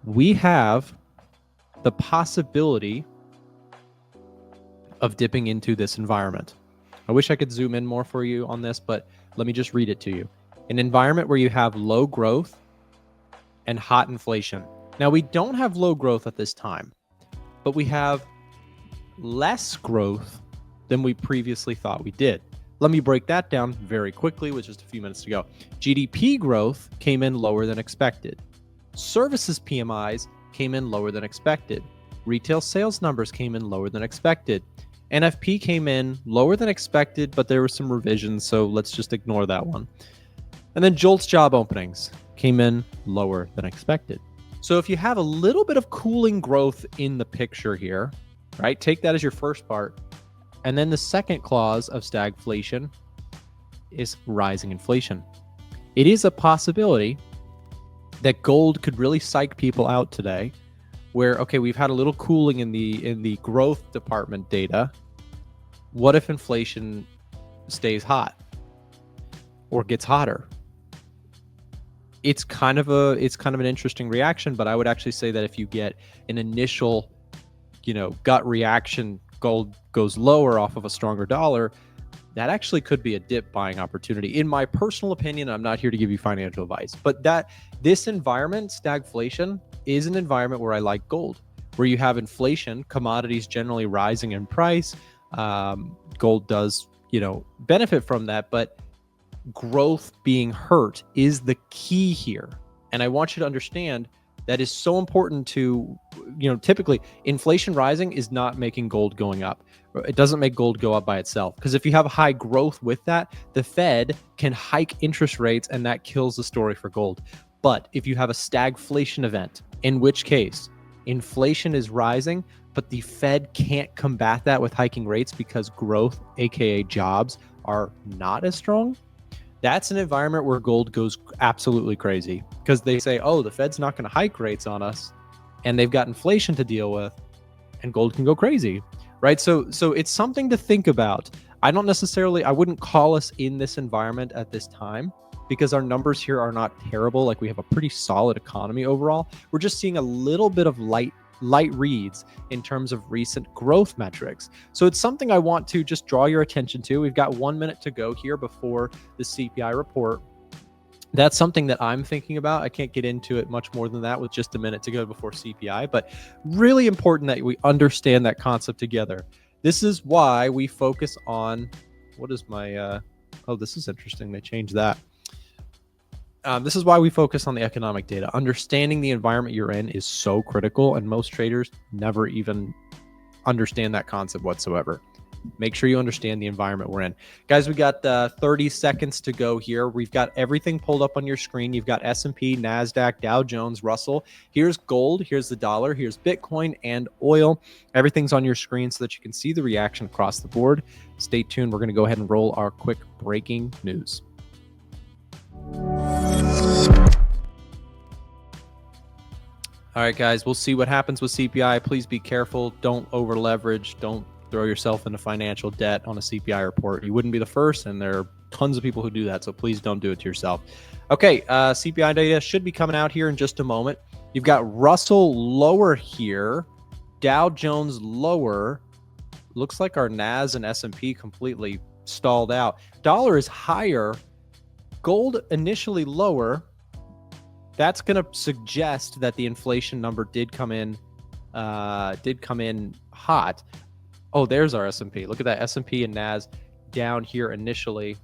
we have the possibility of dipping into this environment. I wish I could zoom in more for you on this, but let me just read it to you. An environment where you have low growth and hot inflation. Now, we don't have low growth at this time, but we have less growth than we previously thought we did. Let me break that down very quickly with just a few minutes to go. GDP growth came in lower than expected. Services PMIs came in lower than expected. Retail sales numbers came in lower than expected. NFP came in lower than expected, but there were some revisions, so let's just ignore that one. And then JOLTS job openings came in lower than expected. So if you have a little bit of cooling growth in the picture here, right, take that as your first part. And then the second clause of stagflation is rising inflation. It is a possibility that gold could really psych people out today, where, okay, we've had a little cooling in the growth department data. What if inflation stays hot or gets hotter? It's kind of an interesting reaction, but I would actually say that if you get an initial, gut reaction, gold goes lower off of a stronger dollar, that actually could be a dip buying opportunity. In my personal opinion, I'm not here to give you financial advice, but this environment, stagflation, is an environment where I like gold, where you have inflation, commodities generally rising in price. Gold does, benefit from that, but growth being hurt is the key here. And I want you to understand that is so important to, typically inflation rising is not making gold going up. It doesn't make gold go up by itself, because if you have high growth with that, the Fed can hike interest rates and that kills the story for gold. But if you have a stagflation event, in which case inflation is rising, but the Fed can't combat that with hiking rates because growth, aka jobs, are not as strong, that's an environment where gold goes absolutely crazy, because they say, oh, the Fed's not going to hike rates on us and they've got inflation to deal with, and gold can go crazy, right? So it's something to think about. I wouldn't call us in this environment at this time, because our numbers here are not terrible. Like, we have a pretty solid economy overall. We're just seeing a little bit of light reads in terms of recent growth metrics. So it's something I want to just draw your attention to. We've got 1 minute to go here before the CPI report. That's something that I'm thinking about. I can't get into it much more than that with just a minute to go before CPI, but really important that we understand that concept together. This is why we focus on, what is my, this is interesting. They changed that. This is why we focus on the economic data. Understanding the environment you're in is so critical, and most traders never even understand that concept whatsoever. Make sure you understand the environment we're in. Guys, we got 30 seconds to go here. We've got everything pulled up on your screen. You've got S&P, NASDAQ, Dow Jones, Russell. Here's gold. Here's the dollar. Here's Bitcoin and oil. Everything's on your screen so that you can see the reaction across the board. Stay tuned. We're going to go ahead and roll our quick breaking news. All right, guys, we'll see what happens with CPI. Please be careful. Don't over leverage. Don't throw yourself into financial debt on a CPI report. You wouldn't be the first, and there are tons of people who do that, so please don't do it to yourself. Okay, CPI data should be coming out here in just a moment. You've got Russell lower here, Dow Jones lower. Looks like our NAS and S&P completely stalled out. Dollar is higher. Gold initially lower. That's going to suggest that the inflation number did come in hot. Oh, there's our S&P. Look at that, S&P and NAS down here initially.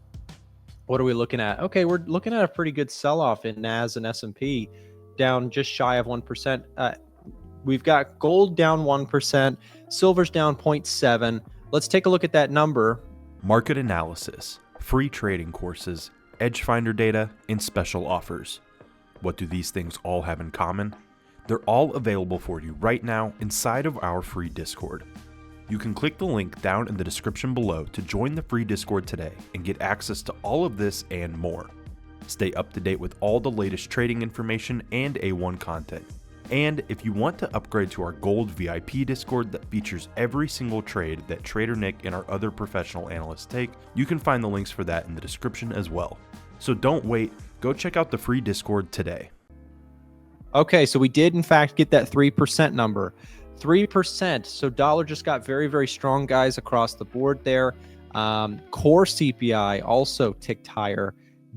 What are we looking at? Okay, we're looking at a pretty good sell-off in NAS and S&P, down just shy of 1%. We've got gold down 1%, silver's down 0.7. Let's take a look at that number. Market analysis, free trading courses, Edge Finder data, and special offers. What do these things all have in common? They're all available for you right now inside of our free Discord. You can click the link down in the description below to join the free Discord today and get access to all of this and more. Stay up to date with all the latest trading information and A1 content. And if you want to upgrade to our Gold VIP Discord that features every single trade that Trader Nick and our other professional analysts take, you can find the links for that in the description as well. So don't wait, go check out the free Discord today. Okay, so we did in fact get that 3% number. 3%. So dollar just got very, very strong, guys, across the board there. Core CPI also ticked higher.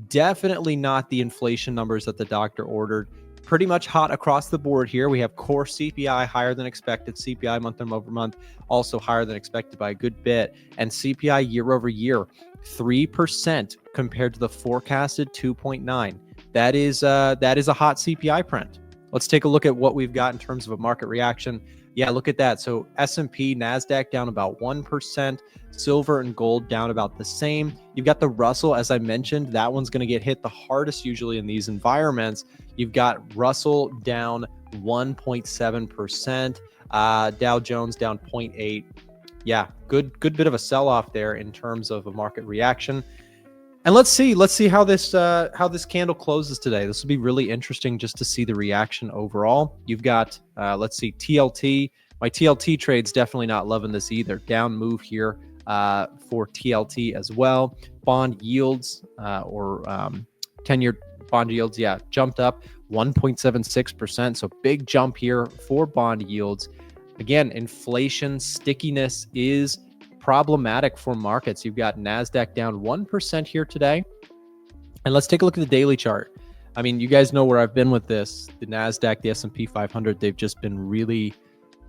Definitely not the inflation numbers that the doctor ordered. Pretty much hot across the board here. We have core CPI higher than expected. CPI month over month also higher than expected by a good bit. And CPI year over year, 3% compared to the forecasted 2.9. That is a hot CPI print. Let's take a look at what we've got in terms of a market reaction. Yeah, look at that. So S&P, NASDAQ down about 1%, silver and gold down about the same. You've got the Russell, as I mentioned, that one's going to get hit the hardest usually in these environments. You've got Russell down 1.7%, Dow Jones down 0.8. Yeah, good bit of a sell-off there in terms of a market reaction. And let's see how this candle closes today. This will be really interesting just to see the reaction overall. You've got let's see, TLT. My TLT trade's definitely not loving this either. Down move here for TLT as well. Bond yields or 10-year bond yields, yeah, jumped up 1.76%. So big jump here for bond yields. Again, inflation stickiness is problematic for markets. You've got NASDAQ down 1% here today. And let's take a look at the daily chart. I mean, you guys know where I've been with this. The NASDAQ, the S&P 500, they've just been really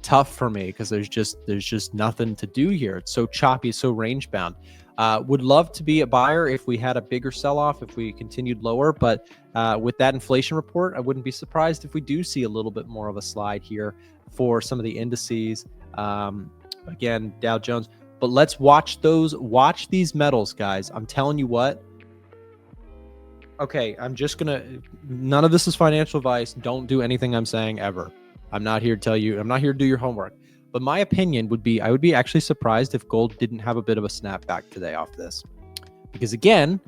tough for me because there's just nothing to do here. It's so choppy, so range bound. Would love to be a buyer if we had a bigger sell-off, if we continued lower. But with that inflation report, I wouldn't be surprised if we do see a little bit more of a slide here for some of the indices. Again, Dow Jones. But let's watch these metals, guys. I'm telling you what. Okay, none of this is financial advice. Don't do anything I'm saying ever. I'm not here to tell you, I'm not here to do your homework. But my opinion would be, I would be actually surprised if gold didn't have a bit of a snapback today off this. Because again,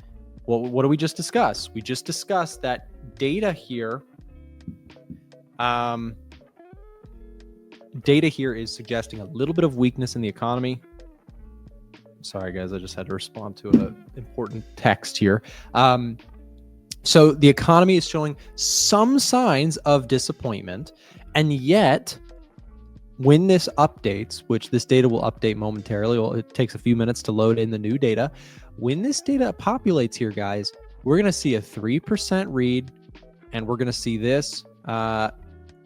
what do we just discuss? We just discussed that data here. Data here is suggesting a little bit of weakness in the economy. Sorry, guys, I just had to respond to an important text here. So the economy is showing some signs of disappointment, and yet when this updates, which this data will update momentarily, well, it takes a few minutes to load in the new data. When this data populates here, guys, we're going to see a 3% read, and we're going to see this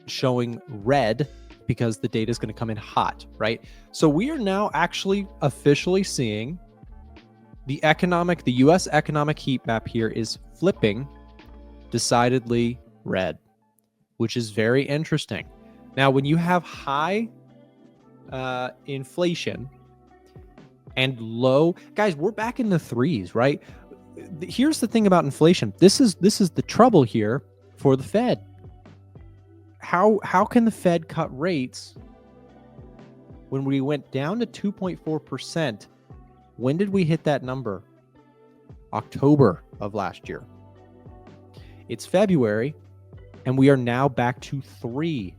showing red because the data is going to come in hot, right? So we are now actually officially seeing the U.S. economic heat map here is flipping decidedly red, which is very interesting. Now, when you have high inflation and low, guys, we're back in the threes, right? Here's the thing about inflation. This is the trouble here for the Fed. How can the Fed cut rates when we went down to 2.4%? When did we hit that number? October of last year. It's February, and we are now back to 3,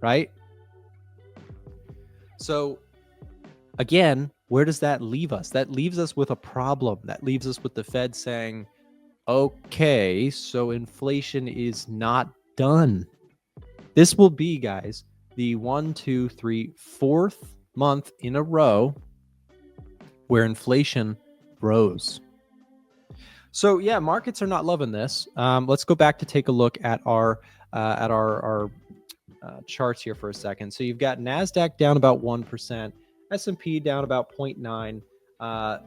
right? So again, where does that leave us? That leaves us with a problem. That leaves us with the Fed saying, okay, so inflation is not done. This will be, guys, the 4th month in a row where inflation rose. So yeah, markets are not loving this. Let's go back to take a look at our charts here for a second. So you've got NASDAQ down about 1%, S&P down about 0.9%,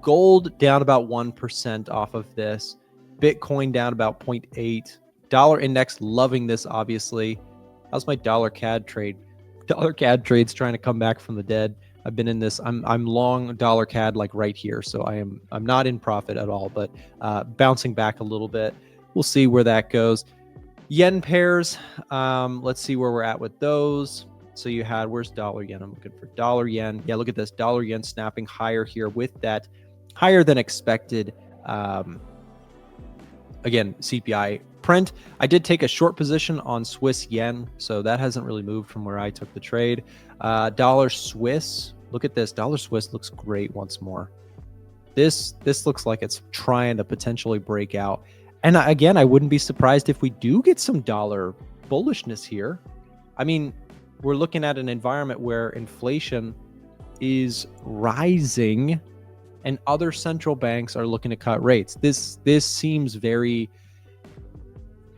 gold down about 1% off of this, Bitcoin down about 0.8%. Dollar index loving this, obviously. How's my dollar CAD trade? Dollar CAD trade's trying to come back from the dead. I've been in this. I'm long dollar CAD like right here, so I'm not in profit at all, but bouncing back a little bit. We'll see where that goes. Yen pairs. Let's see where we're at with those. So you had, where's dollar yen? I'm looking for dollar yen. Yeah, look at this, dollar yen snapping higher here with that higher than expected. Again, CPI print. I did take a short position on Swiss yen, so that hasn't really moved from where I took the trade. Dollar Swiss, look at this. Dollar Swiss looks great once more. This looks like it's trying to potentially break out. And again, I wouldn't be surprised if we do get some dollar bullishness here. I mean, we're looking at an environment where inflation is rising and other central banks are looking to cut rates. This seems very,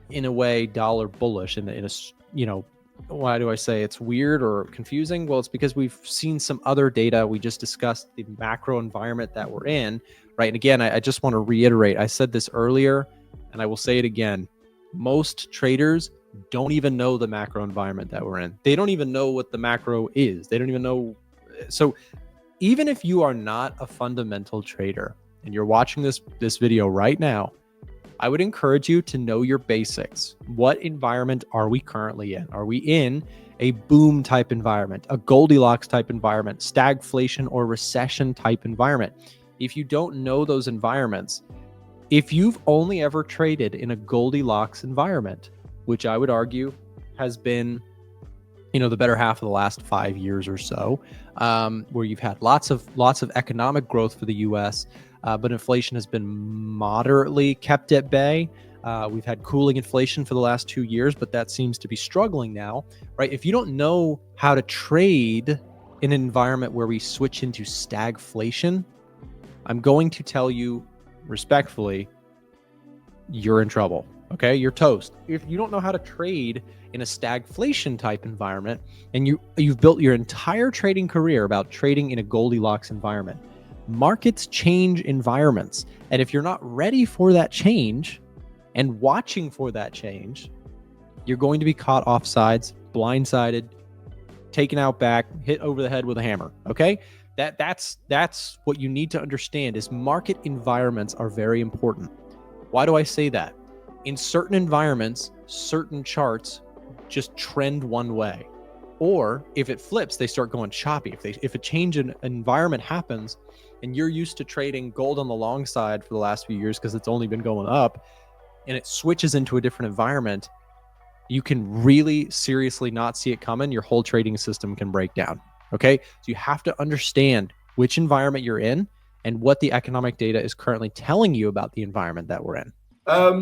in a way, dollar bullish in a, you know, why do I say it's weird or confusing? Well, it's because we've seen some other data. We just discussed the macro environment that we're in, right? And again, I just want to reiterate, I said this earlier and I will say it again. Most traders don't even know the macro environment that we're in. They don't even know what the macro is. They don't even know. So even if you are not a fundamental trader and you're watching this video right now, I would encourage you to know your basics. What environment are we currently in? Are we in a boom type environment, a Goldilocks type environment, stagflation or recession type environment? If you don't know those environments, if you've only ever traded in a Goldilocks environment, which I would argue has been, you know, the better half of the last 5 years or so, where you've had lots of economic growth for the U.S., but inflation has been moderately kept at bay. We've had cooling inflation for the last 2 years, but that seems to be struggling now, right? If you don't know how to trade in an environment where we switch into stagflation, I'm going to tell you respectfully, you're in trouble. Okay, you're toast. If you don't know how to trade in a stagflation type environment, and you've built your entire trading career about trading in a Goldilocks environment, markets change environments. And if you're not ready for that change and watching for that change, you're going to be caught offsides, blindsided, taken out back, hit over the head with a hammer. Okay, that's what you need to understand is market environments are very important. Why do I say that? In certain environments, certain charts just trend one way. Or if it flips, they start going choppy. If a change in environment happens and you're used to trading gold on the long side for the last few years because it's only been going up, and it switches into a different environment, you can really seriously not see it coming. Your whole trading system can break down. Okay, so you have to understand which environment you're in and what the economic data is currently telling you about the environment that we're in.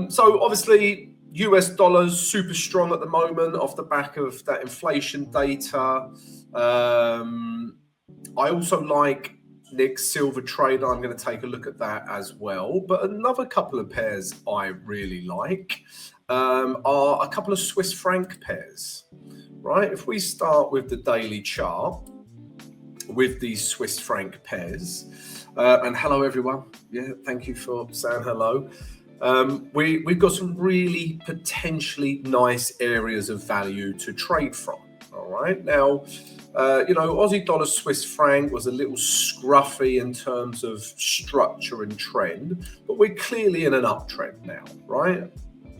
So obviously, US dollars super strong at the moment off the back of that inflation data. I also like Nick's silver trader. I'm going to take a look at that as well. But another couple of pairs I really like are a couple of Swiss franc pairs. Right? If we start with the daily chart with these Swiss franc pairs, and hello everyone. Yeah, thank you for saying hello. We've got some really potentially nice areas of value to trade from. All right. Now, Aussie dollar Swiss franc was a little scruffy in terms of structure and trend, but we're clearly in an uptrend now, right?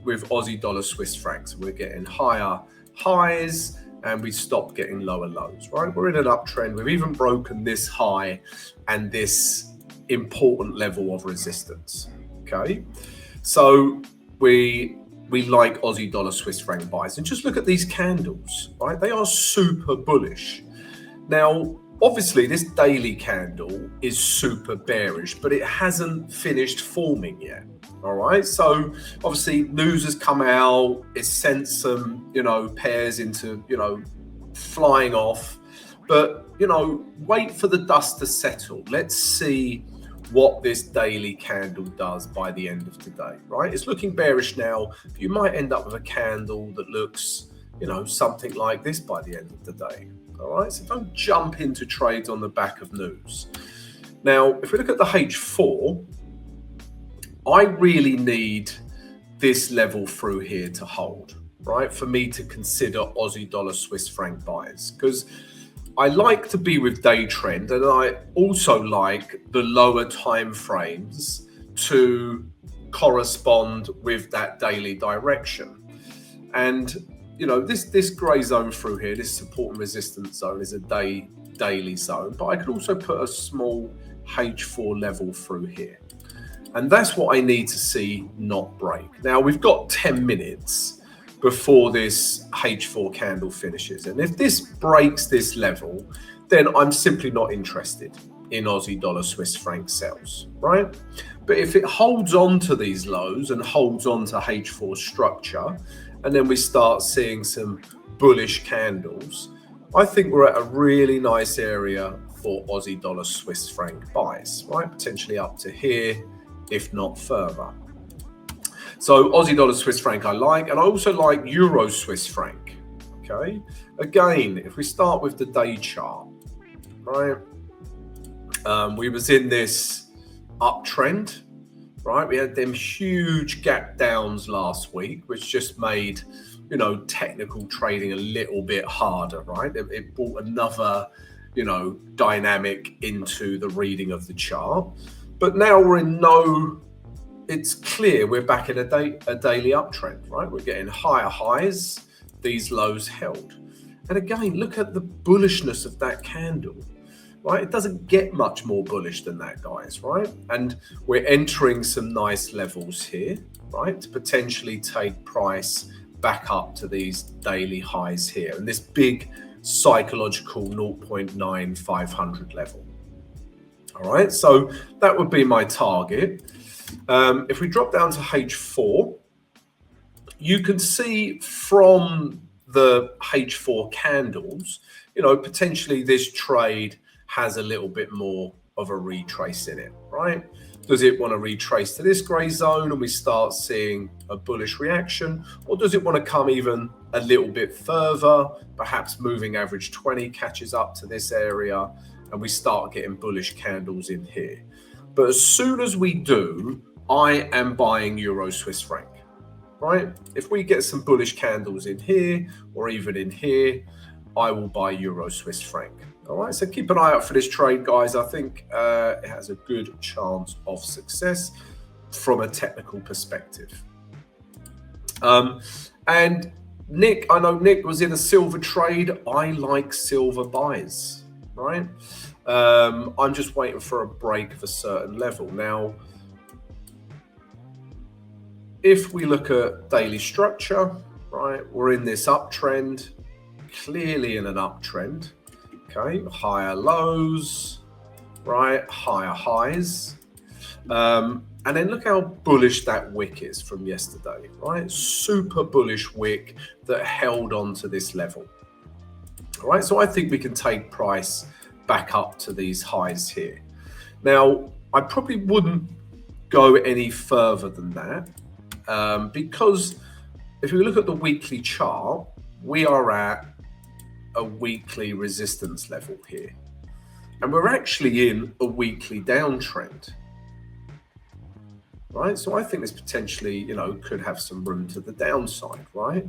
With Aussie dollar Swiss francs, we're getting higher highs and we stopped getting lower lows, right? We're in an uptrend. We've even broken this high and this important level of resistance. Okay. So we like Aussie dollar Swiss franc buys, and just look at these candles, right? They are super bullish. Now, obviously this daily candle is super bearish, but it hasn't finished forming yet. All right. So obviously news has come out. It's sent some, pairs into, flying off, but, wait for the dust to settle. Let's see what this daily candle does by the end of today, right? It's looking bearish now. You might end up with a candle that looks, something like this by the end of the day. All right, so don't jump into trades on the back of news. Now, if we look at the H4, I really need this level through here to hold, right? For me to consider Aussie dollar Swiss franc buys, because I like to be with day trend, and I also like the lower time frames to correspond with that daily direction. And this grey zone through here, this support and resistance zone, is a daily zone, but I could also put a small H4 level through here, and that's what I need to see not break. Now we've got 10 minutes before this H4 candle finishes. And if this breaks this level, then I'm simply not interested. in Aussie dollar Swiss franc sells, right? But if it holds on to these lows and holds on to H4 structure, and then we start seeing some bullish candles, I think we're at a really nice area for Aussie dollar Swiss franc buys, right? Potentially up to here, if not further. So Aussie dollar Swiss franc I like, and I also like Euro Swiss franc, okay? Again, if we start with the day chart, right? We was in this uptrend, right? We had them huge gap downs last week, which just made, you know, technical trading a little bit harder, right? It brought another, you know, dynamic into the reading of the chart. But now we're in it's clear we're back in a daily uptrend, right? We're getting higher highs, these lows held. And again, look at the bullishness of that candle, right? It doesn't get much more bullish than that, guys, right? And we're entering some nice levels here, right? To potentially take price back up to these daily highs here and this big psychological 0.9500 level. All right, so that would be my target. If we drop down to H4, you can see from the H4 candles, you know, potentially this trade has a little bit more of a retrace in it, right? Does it want to retrace to this gray zone and we start seeing a bullish reaction? Or does it want to come even a little bit further? Perhaps moving average 20 catches up to this area and we start getting bullish candles in here. But as soon as we do, I am buying Euro Swiss franc, right? If we get some bullish candles in here or even in here, I will buy Euro Swiss franc. All right, so keep an eye out for this trade, guys. I think it has a good chance of success from a technical perspective. And Nick, I know Nick was in a silver trade. I like silver buys, right? I'm just waiting for a break of a certain level. Now, if we look at daily structure, right, we're in this uptrend, clearly in an uptrend. Okay, higher lows, right, higher highs. And then look how bullish that wick is from yesterday, right? Super bullish wick that held on to this level. All right, so I think we can take price back up to these highs here. Now, I probably wouldn't go any further than that because if we look at the weekly chart, we are at a weekly resistance level here. And we're actually in a weekly downtrend, right? So I think this potentially, you know, could have some room to the downside, right?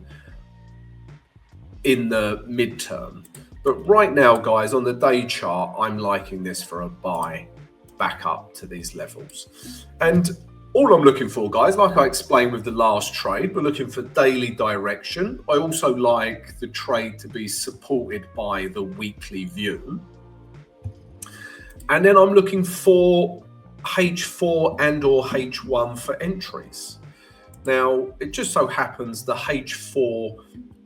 In the midterm. But right now, guys, on the day chart, I'm liking this for a buy back up to these levels. And all I'm looking for, guys, like I explained with the last trade, we're looking for daily direction. I also like the trade to be supported by the weekly view. And then I'm looking for H4 and or H1 for entries. Now, it just so happens the H4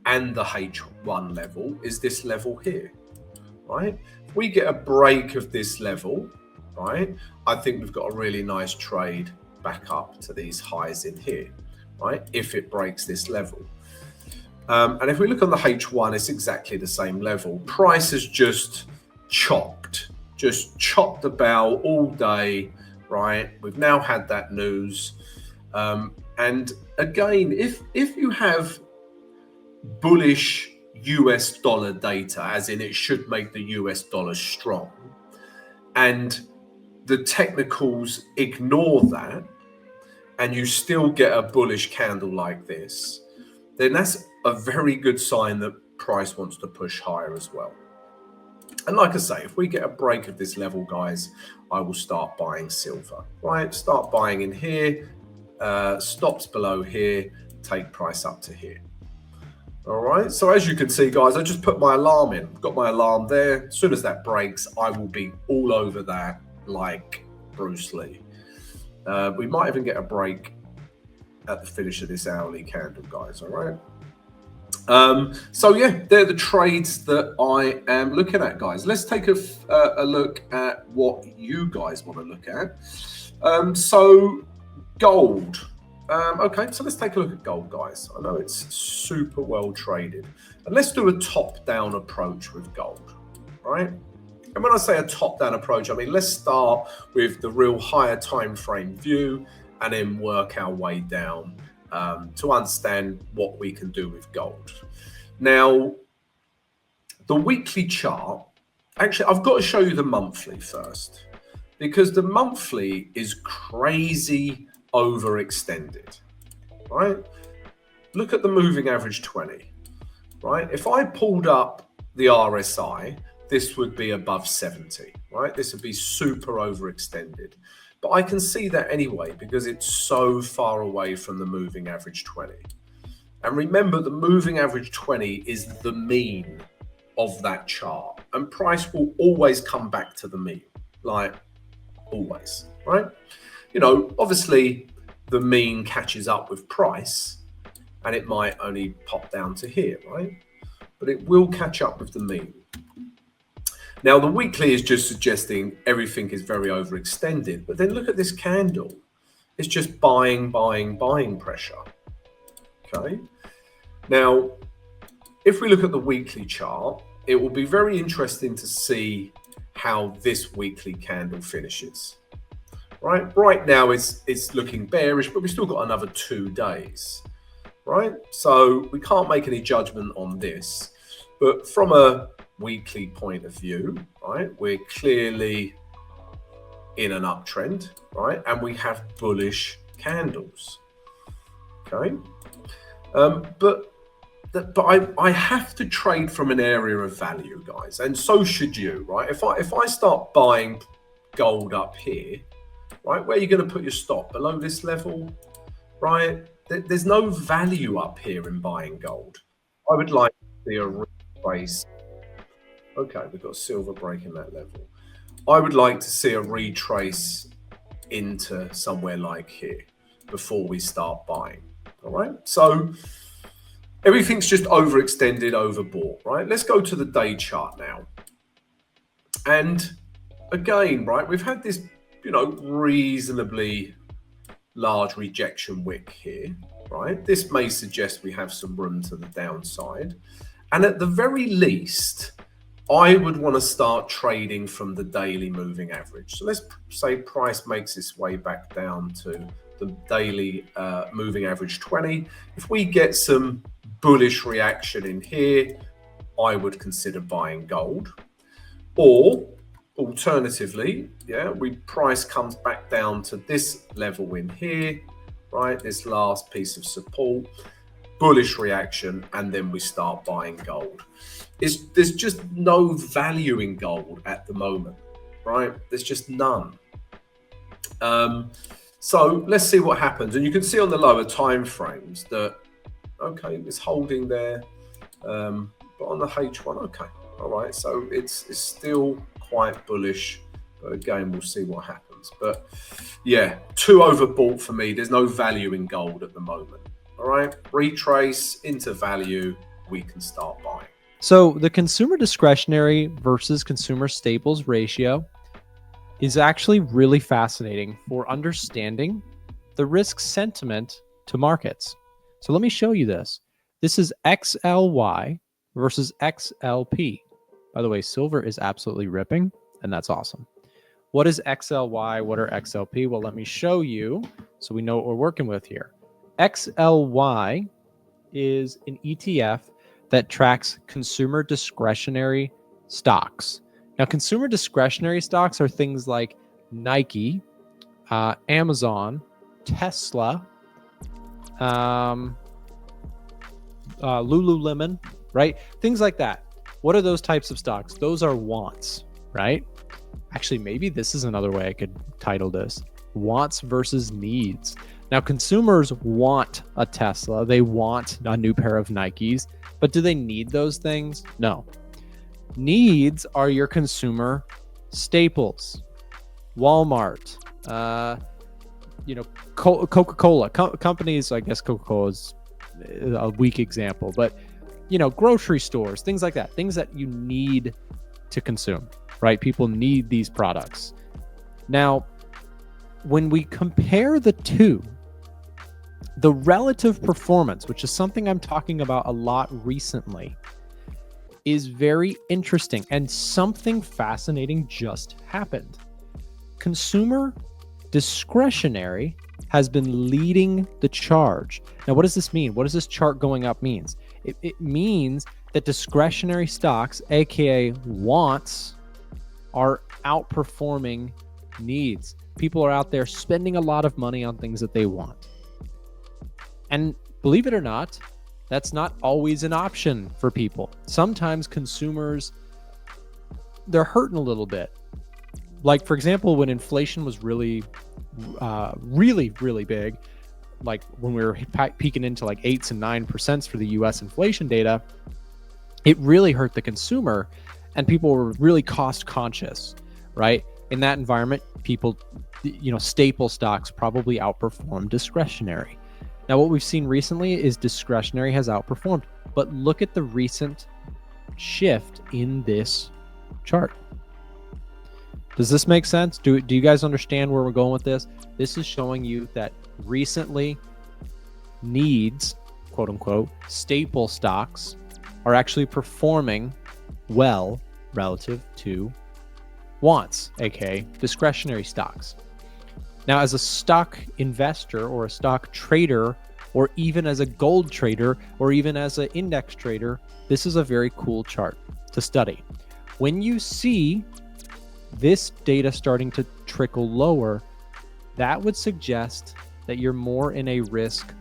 and the H1 level is this level here, right? If we get a break of this level, right, I think we've got a really nice trade back up to these highs in here, right? If it breaks this level. And if we look on the H1, it's exactly the same level. Price has just chopped about all day, right? We've now had that news. And again, if you have bullish US dollar data, as in it should make the US dollar strong, and the technicals ignore that, and you still get a bullish candle like this, then that's a very good sign that price wants to push higher as well. And like I say, if we get a break of this level, guys, I will start buying silver, right? Start buying in here, stops below here, take price up to here. All right, so as you can see, guys, I just put my alarm in. Got my alarm there. As soon as that breaks, I will be all over that like Bruce Lee. We might even get a break at the finish of this hourly candle, guys, all right? So yeah, they're the trades that I am looking at, guys. Let's take a look at what you guys want to look at. So gold. Okay, so let's take a look at gold, guys. I know it's super well traded. And let's do a top-down approach with gold, right? And when I say a top-down approach, I mean, let's start with the real higher time frame view and then work our way down to understand what we can do with gold. Now, the weekly chart, actually, I've got to show you the monthly first, because the monthly is crazy overextended, right? Look at the moving average 20, right? If I pulled up the RSI, this would be above 70, right? This would be super overextended. But I can see that anyway because it's so far away from the moving average 20. And remember, the moving average 20 is the mean of that chart. And price will always come back to the mean, like always, right? You know, obviously the mean catches up with price and it might only pop down to here, right? But it will catch up with the mean. Now, the weekly is just suggesting everything is very overextended, but then look at this candle. It's just buying pressure, okay? Now, if we look at the weekly chart, it will be very interesting to see how this weekly candle finishes. Right now it's looking bearish, but we've still got another 2 days, right? So we can't make any judgment on this, but from a weekly point of view, right, we're clearly in an uptrend, right? And we have bullish candles, okay? But I have to trade from an area of value, guys, and so should you, right? If I start buying gold up here, right, where are you going to put your stop? Below this level, right? There's no value up here in buying gold. I would like to see a retrace. Okay, we've got silver breaking that level. I would like to see a retrace into somewhere like here before we start buying. All right, so everything's just overextended, overbought, right? Let's go to the day chart now. And again, right, we've had this, you know, reasonably large rejection wick here, right? This may suggest we have some room to the downside. And at the very least, I would want to start trading from the daily moving average. So let's say price makes its way back down to the daily moving average 20. If we get some bullish reaction in here, I would consider buying gold. Or alternatively, yeah, price comes back down to this level in here, right? This last piece of support, bullish reaction, and then we start buying gold. There's just no value in gold at the moment, right? There's just none. So let's see what happens. And you can see on the lower time frames that, okay, it's holding there, but on the H1, okay, all right. So it's still quite bullish, but again, we'll see what happens. But yeah, too overbought for me. There's no value in gold at the moment. All right, retrace into value, we can start buying. So the consumer discretionary versus consumer staples ratio is actually really fascinating for understanding the risk sentiment to markets. So let me show you this. This is XLY versus XLP. By the way, silver is absolutely ripping, and that's awesome. What is XLY? What are XLP? Well, let me show you so we know what we're working with here. XLY is an ETF that tracks consumer discretionary stocks. Now, consumer discretionary stocks are things like Nike, Amazon, Tesla, Lululemon, right? Things like that. What are those types of stocks? Those are wants, right? Actually, maybe this is another way I could title this: wants versus needs. Now, consumers want a Tesla. They want a new pair of Nikes, but do they need those things? No. Needs are your consumer staples. Walmart, Coca-Cola. Companies, I guess Coca-Cola is a weak example, but grocery stores, things like that, things that you need to consume, right? People need these products. Now, when we compare the two, the relative performance, which is something I'm talking about a lot recently, is very interesting, and something fascinating just happened. Consumer discretionary has been leading the charge. Now, what does this mean? What does this chart going up means? It means that discretionary stocks, aka wants, are outperforming needs. People are out there spending a lot of money on things that they want. And believe it or not, that's not always an option for people. Sometimes consumers, they're hurting a little bit. Like, for example, when inflation was really big, like when we were peaking into like 8s and 9% for the US inflation data, it really hurt the consumer, and people were really cost conscious, right? In that environment, people, staple stocks probably outperformed discretionary. Now, what we've seen recently is discretionary has outperformed, but look at the recent shift in this chart. Does this make sense? Do you guys understand where we're going with this? This is showing you that recently needs, quote unquote, staple stocks are actually performing well relative to wants, aka discretionary stocks. Now, as a stock investor or a stock trader, or even as a gold trader, or even as an index trader, this is a very cool chart to study. When you see this data starting to trickle lower, that would suggest that you're more in a risk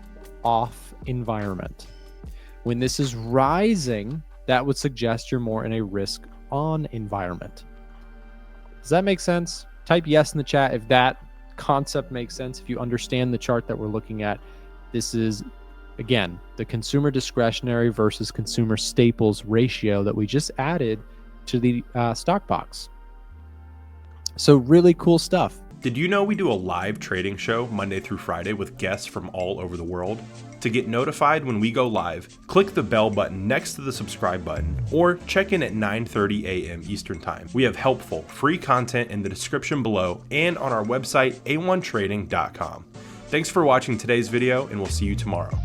off environment. When this is rising, that would suggest you're more in a risk on environment. Does that make sense? Type yes in the chat if that concept makes sense, if you understand the chart that we're looking at. This is, again, the consumer discretionary versus consumer staples ratio that we just added to the stock box. So really cool stuff. Did you know we do a live trading show Monday through Friday with guests from all over the world? To get notified when we go live, click the bell button next to the subscribe button, or check in at 9:30 a.m. Eastern Time. We have helpful, free content in the description below and on our website, a1trading.com. Thanks for watching today's video, and we'll see you tomorrow.